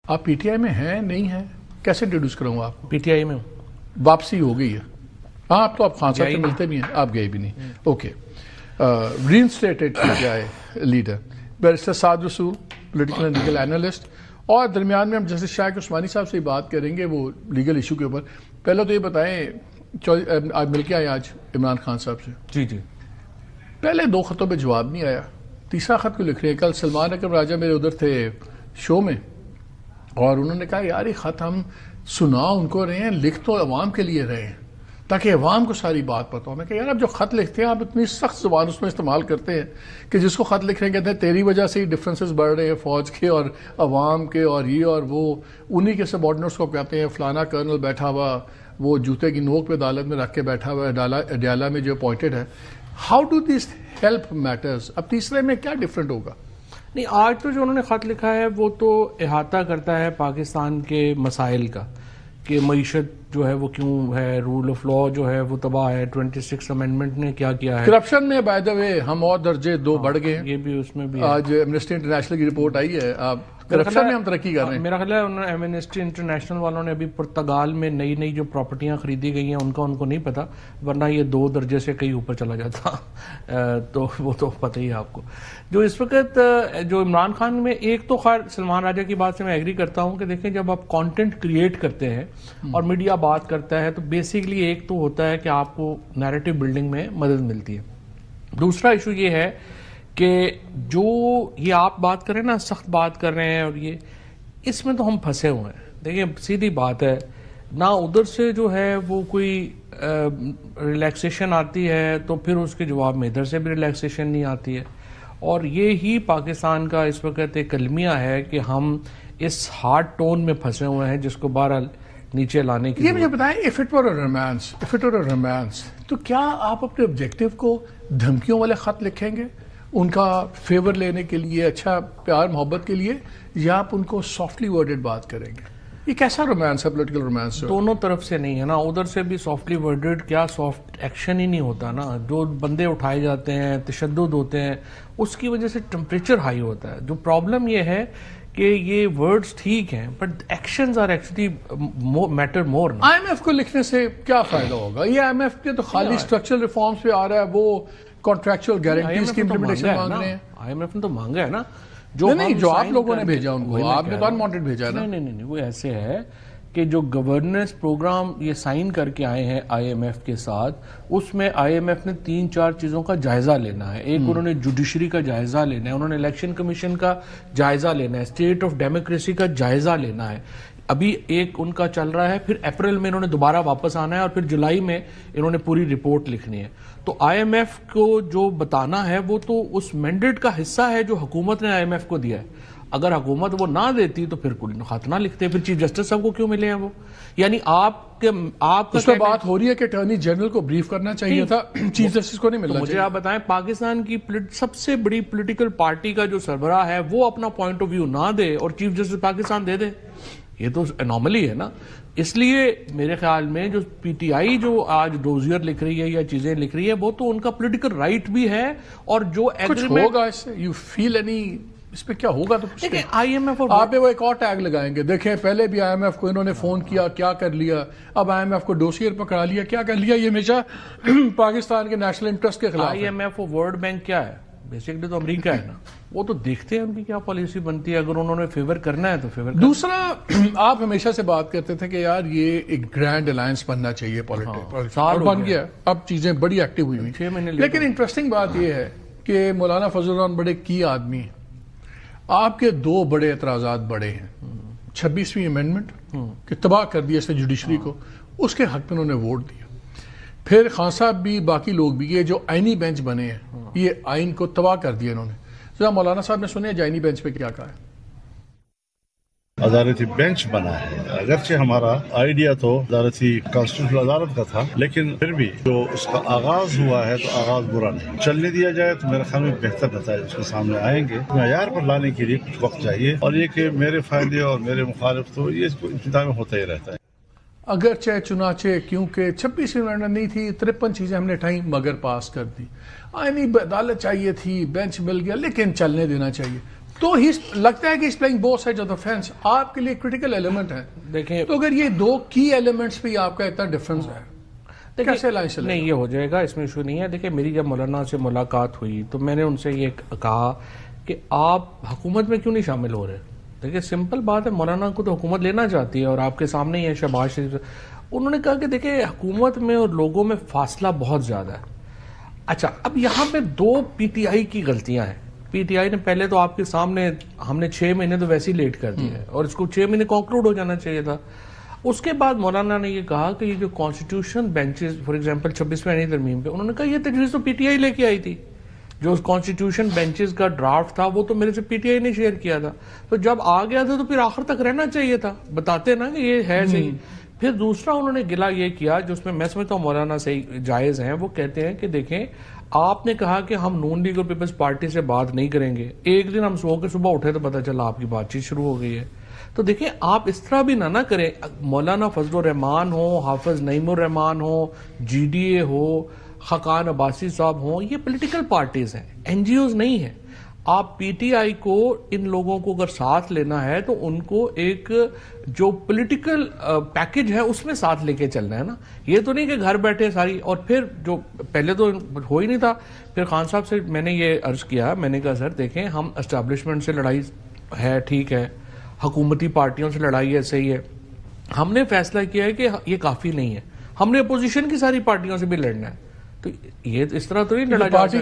آپ پی ٹی آئی میں ہیں نہیں ہیں؟ کیسے انٹروڈیوس کروں آپ کو؟ پی ٹی آئی میں ہوں. واپسی ہو گئی ہے. ہاں آپ تو آپ خان صاحب سے ملتے بھی ہیں. آپ گئے بھی نہیں. Okay. Reinstated P T I leader barrister Saad Rasool, political and legal analyst, اور درمیان میں ہم جسٹس شاہد عثمانی صاحب سے ہی بات کریں گے وہ لیگل ایشو کے اوپر. پہلے تو یہ بتائیں آپ مل کے آئے آج عمران خان صاحب سے؟ جی جی. پہلے 2 خطوں پہ جواب نہیں آیا, تیسرا خط کو لکھ رہے ہیں. کل سلمان اکرم راجہ میرے ادھر تھے شو میں, اور انہوں نے کہا یار یہ خط ہم سنا ان کو رہے ہیں, لکھ تو عوام کے لیے رہے ہیں تاکہ عوام کو ساری بات پتہ ہو. میں کہ یار آپ جو خط لکھتے ہیں آپ اتنی سخت زبان اس میں استعمال کرتے ہیں کہ جس کو خط لکھ رہے ہیں کہتے ہیں تیری وجہ سے ہی ڈفرینسز بڑھ رہے ہیں فوج کے اور عوام کے, اور یہ اور وہ. انہی کے سبارڈنیٹس کو کہتے ہیں فلانا کرنل بیٹھا ہوا وہ جوتے کی نوک پہ عدالت میں رکھ کے بیٹھا ہوا ہے ڈیالہ میں جو اپوائنٹڈ ہے. How do this help matters? اب تیسرے میں کیا ڈفرینٹ ہوگا؟ نہیں, آج تو جو انہوں نے خط لکھا ہے وہ تو احاطہ کرتا ہے پاکستان کے مسائل کا, کہ معیشت جو ہے وہ کیوں ہے, رول آف لا جو ہے وہ تباہ ہے, 26 امینڈمنٹ نے کیا کیا ہے, کرپشن میں بائی دا وے ہم اور درجے 2 بڑھ گئے ہیں. یہ بھی اس میں بھی آج ایمنسٹی انٹرنیشنل کی رپورٹ آئی ہے, آپ کرپشن میں ہم ترقی کر رہے ہیں. میرا خیال ہے انہوں نے ایمنسٹی انٹرنیشنل والوں نے ابھی پرتگال میں نئی جو پراپرٹیاں خریدی گئی ہیں ان کو نہیں پتا, ورنہ یہ 2 درجے سے کہیں اوپر چلا جاتا. تو وہ تو پتہ ہی ہے آپ کو. جو اس وقت جو عمران خان میں, ایک تو خیر سلمان راجہ کی بات سے میں ایگری کرتا ہوں کہ دیکھیں جب آپ کانٹینٹ کریٹ کرتے ہیں اور میڈیا بات کرتا ہے تو بیسیکلی ایک تو ہوتا ہے کہ آپ کو نیریٹو بلڈنگ میں مدد ملتی ہے. دوسرا ایشو یہ ہے کہ جو یہ آپ بات کر رہے ہیں نا, سخت بات کر رہے ہیں, اور یہ اس میں تو ہم پھنسے ہوئے ہیں. دیکھیں سیدھی بات ہے, نہ ادھر سے جو ہے وہ کوئی ریلیکسیشن آتی ہے تو پھر اس کے جواب میں ادھر سے بھی ریلیکسیشن نہیں آتی ہے. اور یہی پاکستان کا اس وقت ایک المیہ ہے کہ ہم اس ہارڈ ٹون میں پھنسے ہوئے ہیں جس کو بہرحال نیچے لانے کی. یہ مجھے بتائیں, if it were a romance, تو کیا آپ اپنے آبجیکٹو کو دھمکیوں والے خط لکھیں گے ان کا فیور لینے کے لیے, اچھا پیار محبت کے لیے, یا آپ ان کو سافٹلی ورڈڈ بات کریں گے؟ یہ کیسا رومانس ہے, پولیٹیکل رومانس؟ دونوں طرف سے نہیں ہے نا, ادھر سے بھی سافٹلی ورڈڈ کیا, سافٹ ایکشن ہی نہیں ہوتا نا. جو بندے اٹھائے جاتے ہیں, تشدد ہوتے ہیں, اس کی وجہ سے ٹمپریچر ہائی ہوتا ہے. جو پرابلم یہ ہے کہ یہ ورڈز ٹھیک ہیں but actions are actually matter more. I M F کو لکھنے سے کیا فائدہ ہوگا؟ یہ آئی ایم ایف کے تو خالی اسٹرکچرل ریفارمز پہ آ رہا ہے, وہ کانٹریکچوئل گارنٹیز کی امپلیمنٹیشن مانگ رہے ہیں. آئی ایم ایف نے تو مانگا ہے نا, جو آپ لوگوں نے بھیجا ان کو, آپ نے تو انوانٹڈ بھیجا نا. نہیں, وہ ایسے ہے کہ جو گورننس پروگرام یہ سائن کر کے آئے ہیں آئی ایم ایف کے ساتھ, اس میں آئی ایم ایف نے 3-4 چیزوں کا جائزہ لینا ہے. ایک انہوں نے جوڈیشری کا جائزہ لینا ہے, انہوں نے الیکشن کمیشن کا جائزہ لینا ہے, اسٹیٹ آف ڈیموکریسی کا جائزہ لینا ہے. ابھی ایک ان کا چل رہا ہے, پھر اپریل میں انہوں نے دوبارہ واپس آنا ہے, اور پھر جولائی میں انہوں نے پوری رپورٹ لکھنی ہے. تو آئی ایم ایف کو جو بتانا ہے وہ تو اس مینڈیٹ کا حصہ ہے جو حکومت نے آئی ایم ایف کو دیا ہے. اگر حکومت وہ نہ دیتی تو پھر کوئی خط نہ لکھتے, پھر چیف جسٹس صاحب کو کیوں ملے ہیں وہ؟ یعنی آپ اس پہ بات ہو رہی ہے کہ اٹارنی جنرل کو بریف کرنا چاہیے تھا, چیف جسٹس کو نہیں ملنا. مجھے آپ بتائیں, پاکستان کی سب سے بڑی پولیٹیکل پارٹی کا جو سربراہ ہے وہ اپنا پوائنٹ آف ویو نہ دے اور چیف جسٹس پاکستان دے دے, یہ تو انوملی ہے نا. اس لیے میرے خیال میں جو پی ٹی آئی جو آج ڈوزیئر لکھ رہی ہے یا چیزیں لکھ رہی ہے وہ تو ان کا پولیٹیکل رائٹ بھی ہے, اور جو کچھ ہوگا اس سے, یو فیل اینی اس پہ کیا ہوگا؟ تو آئی ایم ایف آپ وہ ایک اور ٹیگ لگائیں گے, دیکھیں پہلے بھی آئی ایم ایف کو انہوں نے فون کیا, کیا کر لیا, اب آئی ایم ایف کو ڈوسیئر پکڑا لیا, کیا کر لیا. یہ ہمیشہ پاکستان کے نیشنل انٹرسٹ کے خلاف. آئی ایم ایف اور ورلڈ بینک کیا ہے, بیسکلی تو امریکہ ہے نا, وہ تو دیکھتے ہیں ان کی کیا پالیسی بنتی ہے, اگر انہوں نے فیور کرنا ہے تو فیور. دوسرا, آپ ہمیشہ سے بات کرتے تھے کہ یار یہ ایک گرینڈ الائنس بننا چاہیے پولیٹکس, اور بن گیا, اب چیزیں بڑی ایکٹیو ہوئی ہوئی. 6 مہینے. لیکن انٹرسٹنگ بات یہ ہے کہ مولانا فضل الرحمان بڑے کی آدمی ہیں, آپ کے 2 بڑے اعتراضات بڑے ہیں. 26ویں امینڈمنٹ کہ تباہ کر دیا اس نے جوڈیشری کو, اس کے حق میں انہوں نے ووٹ دیا. پھر خان صاحب بھی باقی لوگ بھی, یہ جو آئینی بینچ بنے ہیں یہ آئین کو تباہ کر دیا انہوں نے. ذرا مولانا صاحب نے سنے جو آئینی بینچ پہ کیا کہا ہے؟ عدالتی بینچ بنا ہے, اگرچہ ہمارا آئیڈیا تو عدالتی کانسٹیٹیوشنل عدالت کا تھا, لیکن پھر بھی جو اس کا آغاز ہوا ہے تو آغاز برا نہیں. چلنے دیا جائے تو میرے خیال میں بہتر نتائج اس کے سامنے آئیں گے. معیار پر لانے کے لیے کچھ وقت چاہیے, اور یہ کہ میرے فائدے اور میرے مخالف تو یہ ابتدا میں ہوتا ہی رہتا ہے. اگرچہ چنانچہ کیونکہ 26ویں امینڈمنٹ نہیں تھی, 53 چیزیں ہم نے ٹائم مگر پاس کر دی. آئینی عدالت چاہیے تھی, بینچ مل گیا, لیکن چلنے دینا چاہیے. تو لگتا ہے کہ اس playing both sides of the fence آپ کے لیے کریٹیکل ایلیمنٹ ہے. دیکھیں تو اگر یہ دو کی ایلیمنٹس بھی آپ کا اتنا ڈفرنس ہے کیسے لائن سے نہیں یہ ہو جائے گا, اس میں ایشو نہیں ہے. دیکھیں میری جب مولانا سے ملاقات ہوئی تو میں نے ان سے یہ کہا کہ آپ حکومت میں کیوں نہیں شامل ہو رہے. دیکھیں سمپل بات ہے, مولانا کو تو حکومت لینا چاہتی ہے اور آپ کے سامنے ہی ہے شہباز شریف. انہوں نے کہا کہ دیکھیں حکومت میں اور لوگوں میں فاصلہ بہت زیادہ ہے. اچھا اب یہاں پہ دو پی ٹی آئی کی غلطیاں ہیں. پی ٹی آئی نے پہلے تو آپ کے سامنے ہم نے 6 مہینے تو ویسے ہی لیٹ کر دیے اور اس کو 6 مہینے کنکلوڈ ہو جانا چاہیے تھا. اس کے بعد مولانا نے یہ کہا کہ یہ جو کانسٹیٹیوشن بینچز فار ایگزامپل 26ویں آئینی ترمیم پہ, انہوں نے کہا یہ تجویز تو پی ٹی آئی لے کے آئی تھی. جو کانسٹیٹیوشن بینچز کا ڈرافٹ تھا وہ تو میرے سے پی ٹی آئی نے شیئر کیا تھا. تو جب آ گیا تھا تو پھر آخر تک رہنا چاہیے تھا, بتاتے نا کہ یہ ہے صحیح. پھر دوسرا انہوں نے گلا یہ کیا جو اس میں میں سمجھتا ہوں مولانا سے جائز ہیں, وہ کہتے ہیں کہ دیکھیں آپ نے کہا کہ ہم نون لیگ اور پیپلز پارٹی سے بات نہیں کریں گے, ایک دن ہم سو کے صبح اٹھے تو پتہ چلا آپ کی بات چیت شروع ہو گئی ہے. تو دیکھیں آپ اس طرح بھی نہ کریں. مولانا فضل الرحمان ہو, حافظ نعیم الرحمان ہو, جی ڈی اے ہو, خاقان عباسی صاحب ہوں, یہ پولیٹیکل پارٹیز ہیں, این جی اوز نہیں ہیں. آپ پی ٹی آئی کو ان لوگوں کو اگر ساتھ لینا ہے تو ان کو ایک جو پولیٹیکل پیکج ہے اس میں ساتھ لے کے چلنا ہے نا. یہ تو نہیں کہ گھر بیٹھے ساری. اور پھر جو پہلے تو ہو ہی نہیں تھا, پھر خان صاحب سے میں نے یہ عرض کیا, میں نے کہا سر دیکھیں ہم اسٹیبلشمنٹ سے لڑائی ہے ٹھیک ہے, حکومتی پارٹیوں سے لڑائی ہے صحیح ہے, ہم نے فیصلہ کیا ہے کہ یہ کافی نہیں ہے, ہم نے اپوزیشن کی ساری پارٹیوں سے بھی لڑنا ہے. تو یہ اس طرح تو نہیں لڑا جا سکتا.